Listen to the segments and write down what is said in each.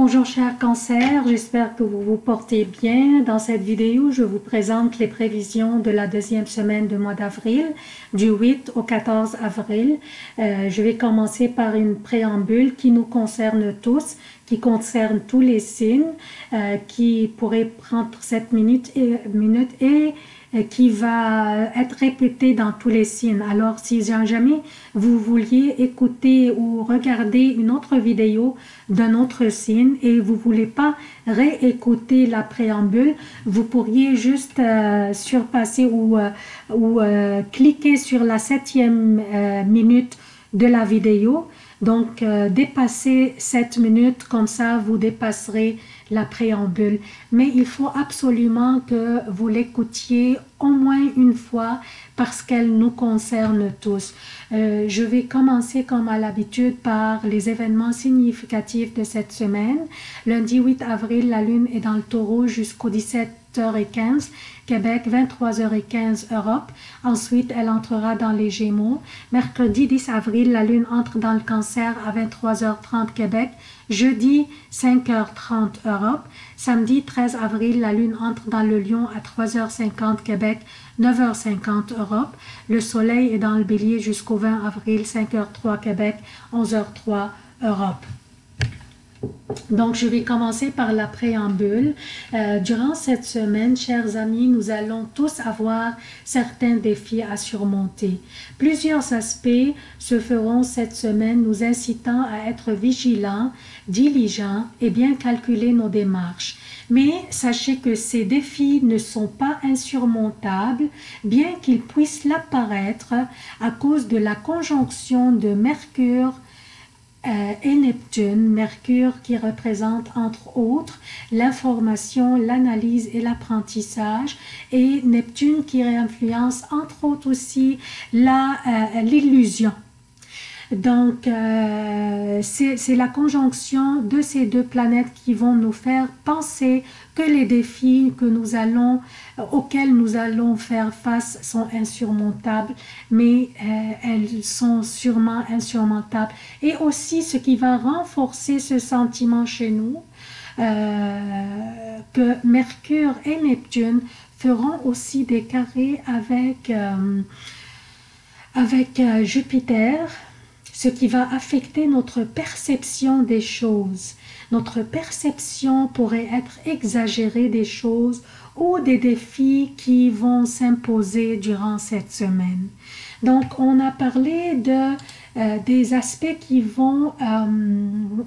Bonjour chers cancers, j'espère que vous vous portez bien. Dans cette vidéo, je vous présente les prévisions de la deuxième semaine du mois d'avril, du 8 au 14 avril. Je vais commencer par une préambule qui nous concerne tous, qui concerne tous les signes, qui pourrait prendre 7 minutes et qui va être répété dans tous les signes. Alors, si jamais vous vouliez écouter ou regarder une autre vidéo d'un autre signe et vous voulez pas réécouter la préambule, vous pourriez juste surpasser ou cliquer sur la 7e minute de la vidéo. Donc, dépassez 7 minutes, comme ça vous dépasserez la préambule. Mais il faut absolument que vous l'écoutiez au moins une fois parce qu'elle nous concerne tous. Je vais commencer comme à l'habitude par les événements significatifs de cette semaine. Lundi 8 avril, la Lune est dans le Taureau jusqu'au 17h15, Québec, 23h15 Europe. Ensuite, elle entrera dans les Gémeaux. Mercredi 10 avril, la Lune entre dans le Cancer à 23h30 Québec. Jeudi, 5h30 Europe. Samedi 13 avril, la Lune entre dans le Lion à 3h50 Québec, 9h50 Europe. Le Soleil est dans le Bélier jusqu'au 20 avril, 5h03 Québec, 11h03 Europe. Donc, je vais commencer par la préambule. Durant cette semaine, chers amis, nous allons tous avoir certains défis à surmonter. Plusieurs aspects se feront cette semaine, nous incitant à être vigilants, diligents et bien calculer nos démarches. Mais sachez que ces défis ne sont pas insurmontables, bien qu'ils puissent l'apparaître à cause de la conjonction de Mercure et Neptune, Mercure qui représente entre autres l'information, l'analyse et l'apprentissage, et Neptune qui influence entre autres aussi l'illusion. Donc, c'est la conjonction de ces deux planètes qui vont nous faire penser que les défis auxquels nous allons faire face sont insurmontables, mais elles sont sûrement insurmontables. Et aussi, ce qui va renforcer ce sentiment chez nous, que Mercure et Neptune feront aussi des carrés avec Jupiter, ce qui va affecter notre perception des choses. Notre perception pourrait être exagérée des choses ou des défis qui vont s'imposer durant cette semaine. Donc, on a parlé des aspects qui vont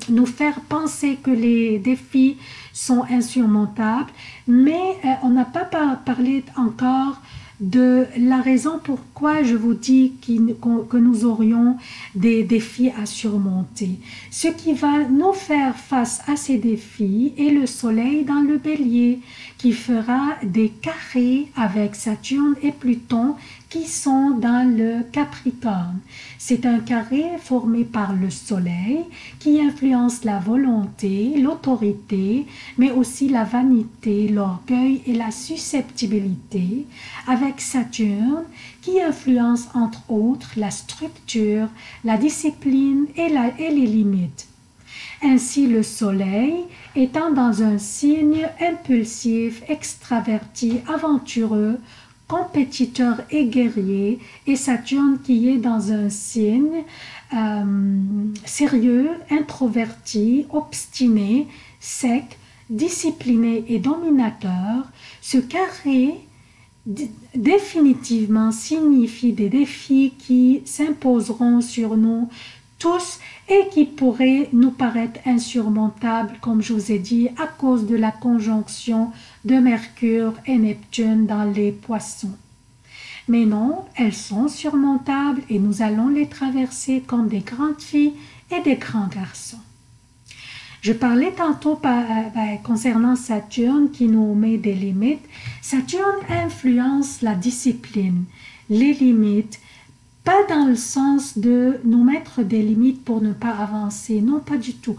nous faire penser que les défis sont insurmontables, mais on n'a pas parlé encore de la raison pourquoi je vous dis que nous aurions des défis à surmonter. Ce qui va nous faire face à ces défis est le Soleil dans le Bélier, qui fera des carrés avec Saturne et Pluton qui sont dans le Capricorne. C'est un carré formé par le Soleil qui influence la volonté, l'autorité, mais aussi la vanité, l'orgueil et la susceptibilité, avec Saturne qui influence entre autres la structure, la discipline et les limites. Ainsi, le Soleil étant dans un signe impulsif, extraverti, aventureux, compétiteur et guerrier, et Saturne qui est dans un signe sérieux, introverti, obstiné, sec, discipliné et dominateur, ce carré définitivement signifie des défis qui s'imposeront sur nous tous et qui pourraient nous paraître insurmontables, comme je vous ai dit, à cause de la conjonction de Mercure et Neptune dans les Poissons. Mais non, elles sont surmontables et nous allons les traverser comme des grandes filles et des grands garçons. Je parlais tantôt concernant Saturne qui nous met des limites. Saturne influence la discipline, les limites, pas dans le sens de nous mettre des limites pour ne pas avancer, non pas du tout,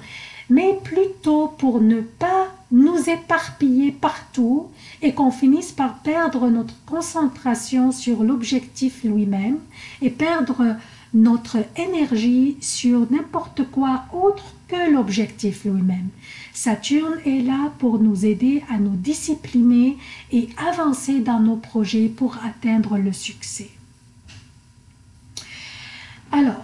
mais plutôt pour ne pas nous éparpiller partout et qu'on finisse par perdre notre concentration sur l'objectif lui-même et perdre notre énergie sur n'importe quoi autre que l'objectif lui-même. Saturne est là pour nous aider à nous discipliner et avancer dans nos projets pour atteindre le succès. Alors,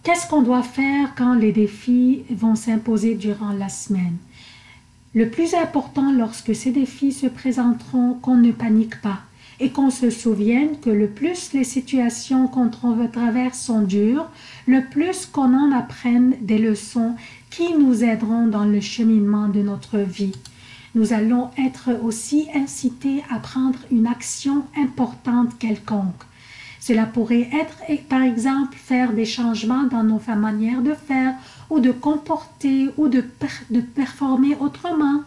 qu'est-ce qu'on doit faire quand les défis vont s'imposer durant la semaine? Le plus important lorsque ces défis se présenteront, qu'on ne panique pas et qu'on se souvienne que le plus les situations qu'on traverse sont dures, le plus qu'on en apprenne des leçons qui nous aideront dans le cheminement de notre vie. Nous allons être aussi incités à prendre une action importante quelconque. Cela pourrait être, par exemple, faire des changements dans nos manières de faire ou de comporter ou de performer autrement.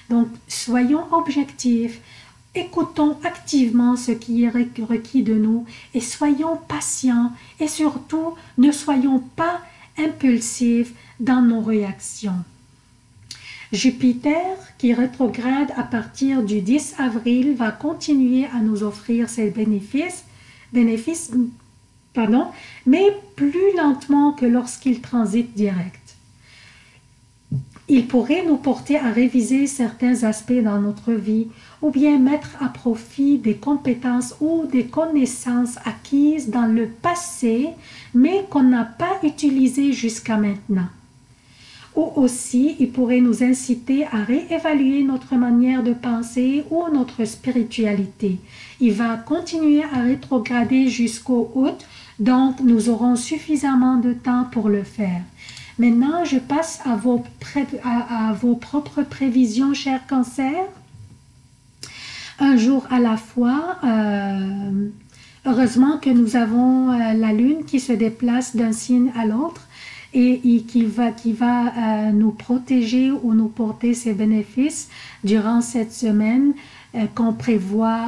Donc, soyons objectifs, écoutons activement ce qui est requis de nous et soyons patients et surtout, ne soyons pas impulsifs dans nos réactions. Jupiter, qui rétrograde à partir du 10 avril, va continuer à nous offrir ses bénéfices, mais plus lentement que lorsqu'il transite direct. Il pourrait nous porter à réviser certains aspects dans notre vie ou bien mettre à profit des compétences ou des connaissances acquises dans le passé mais qu'on n'a pas utilisées jusqu'à maintenant. Ou aussi, il pourrait nous inciter à réévaluer notre manière de penser ou notre spiritualité. Il va continuer à rétrograder jusqu'au août, donc nous aurons suffisamment de temps pour le faire. Maintenant, je passe à vos propres prévisions, chers cancers. Un jour à la fois, heureusement que nous avons la lune qui se déplace d'un signe à l'autre et qui va nous protéger ou nous porter ses bénéfices durant cette semaine qu'on prévoit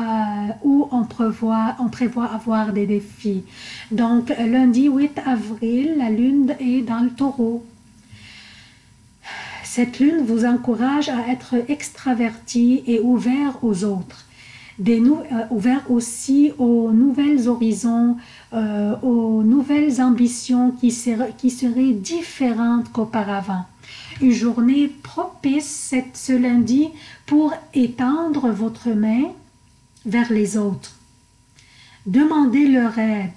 où on prévoit avoir des défis. Donc lundi 8 avril, la lune est dans le taureau. Cette lune vous encourage à être extraverti et ouvert aux autres. Ouvert aussi aux nouveaux horizons, aux nouvelles ambitions qui seraient différentes qu'auparavant. Une journée propice ce lundi pour étendre votre main vers les autres. Demandez leur aide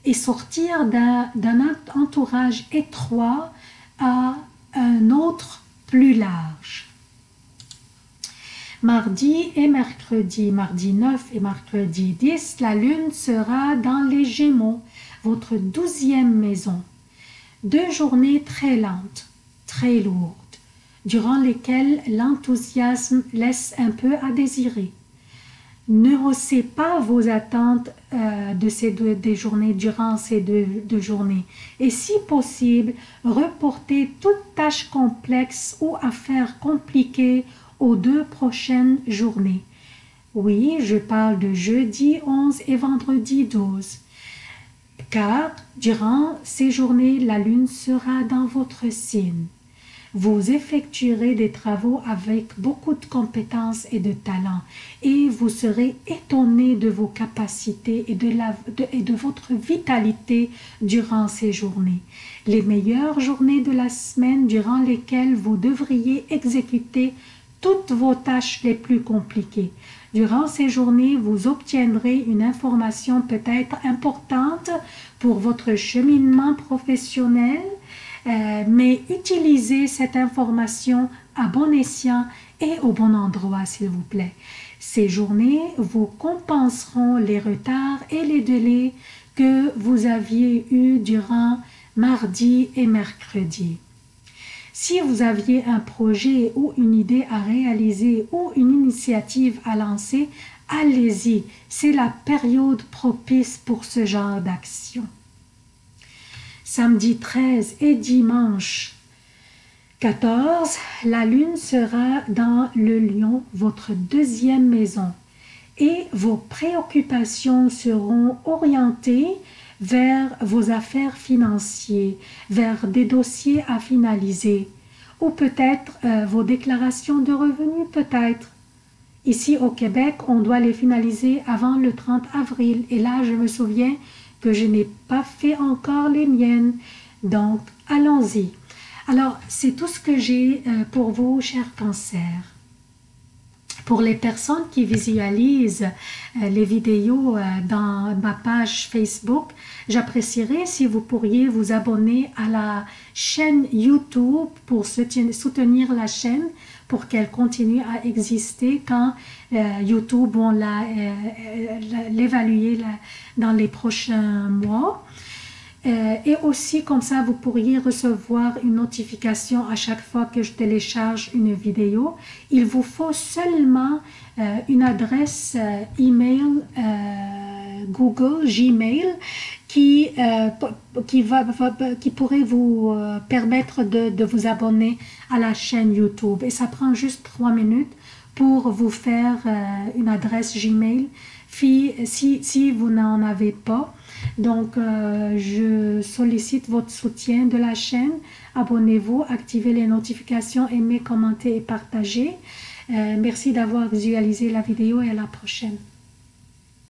et sortir d'un entourage étroit à un autre plus large. Mardi et mercredi, mardi 9 et mercredi 10, la lune sera dans les Gémeaux, votre 12e maison. 2 journées très lentes, très lourdes, durant lesquelles l'enthousiasme laisse un peu à désirer. Ne haussez pas vos attentes des journées durant ces deux journées. Et si possible, reportez toute tâche complexe ou affaire compliquée aux 2 prochaines journées. Oui, je parle de jeudi 11 et vendredi 12. Car durant ces journées, la lune sera dans votre signe. Vous effectuerez des travaux avec beaucoup de compétences et de talent et vous serez étonné de vos capacités et de votre vitalité durant ces journées. Les meilleures journées de la semaine durant lesquelles vous devriez exécuter toutes vos tâches les plus compliquées. Durant ces journées, vous obtiendrez une information peut-être importante pour votre cheminement professionnel, mais utilisez cette information à bon escient et au bon endroit, s'il vous plaît. Ces journées vous compenseront les retards et les délais que vous aviez eus durant mardi et mercredi. Si vous aviez un projet ou une idée à réaliser ou une initiative à lancer, allez-y, c'est la période propice pour ce genre d'action. Samedi 13 et dimanche 14, la lune sera dans le Lion, votre 2e maison, et vos préoccupations seront orientées vers vos affaires financières, vers des dossiers à finaliser, ou peut-être vos déclarations de revenus, peut-être. Ici au Québec, on doit les finaliser avant le 30 avril, et là je me souviens que je n'ai pas fait encore les miennes, donc allons-y. Alors, c'est tout ce que j'ai pour vous, chers cancers. Pour les personnes qui visualisent les vidéos dans ma page Facebook, j'apprécierais si vous pourriez vous abonner à la chaîne YouTube pour soutenir la chaîne pour qu'elle continue à exister quand YouTube vont l'évaluer dans les prochains mois. Et aussi, comme ça, vous pourriez recevoir une notification à chaque fois que je télécharge une vidéo. Il vous faut seulement une adresse email Google, Gmail, qui pourrait vous permettre de vous abonner à la chaîne YouTube. Et ça prend juste 3 minutes pour vous faire une adresse Gmail si vous n'en avez pas. Donc, je sollicite votre soutien de la chaîne. Abonnez-vous, activez les notifications, aimez, commentez et partagez. Merci d'avoir visualisé la vidéo et à la prochaine.